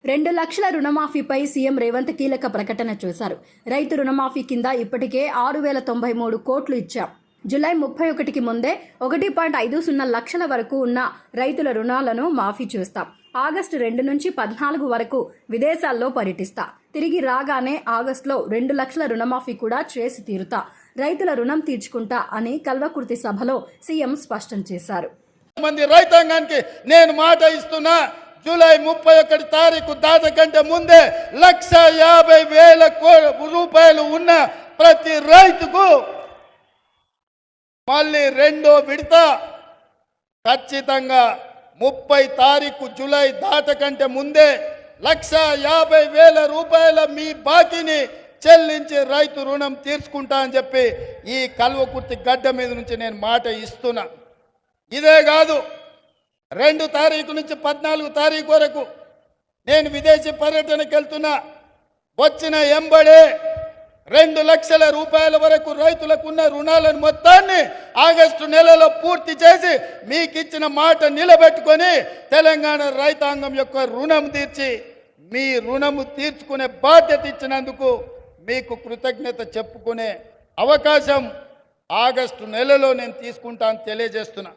2 లక్షల రుణమాఫీపై సీఎం రేవంత్ కీలక ప్రకటన చేశారు. రైతు రుణమాఫీ కింద ఇప్పటికే 6,093 కోట్లు ఇచ్చాం. జూలై 31కి ముందే 1.50 లక్షల వరకు ఉన్న రైతుల రుణాలను మాఫీ చేస్తాం. ఆగస్టు 2 నుంచి 14 వరకు విదేశాల్లో పర్యటిస్తా. తిరిగి రాగానే ఆగస్టులో 2 లక్షల రుణమాఫీ కూడా చేసి తీరుతా. రైతుల రుణం తీర్చుకుంటా అని కల్వకుర్తి సభలో సీఎం స్పష్టం చేశారు. మంది రైతాంగానికి నేను మాట ఇస్తున్నా, జూలై 31 తారీఖు దాట కంటే ముందే 1,50,000 రూపాయలు ఉన్న ప్రతి రైతుకు మళ్ళీ రెండో విడత ఖచ్చితంగా 30 తారీఖు జూలై దాట కంటే ముందే 1,50,000 రూపాయల మీ బాకీని చెల్లించి రైతు రుణం తీర్చుకుంటా అని చెప్పి ఈ కల్వకుర్తి గడ్డ మీద నుంచి నేను మాట ఇస్తున్నా. ఇదే కాదు, 2 తారీఖు నుంచి 14 తారీఖు వరకు నేను విదేశీ పర్యటనకు వెళ్తున్నా. వచ్చిన ఎంబడే 2 లక్షల రూపాయల వరకు రైతులకున్న రుణాలను మొత్తాన్ని ఆగస్టు నెలలో పూర్తి చేసి మీకు ఇచ్చిన మాట నిలబెట్టుకొని తెలంగాణ రైతాంగం యొక్క రుణం తీర్చి మీ రుణము తీర్చుకునే బాధ్యత ఇచ్చినందుకు మీకు కృతజ్ఞత చెప్పుకునే అవకాశం ఆగస్టు నెలలో నేను తీసుకుంటాను తెలియజేస్తున్నా.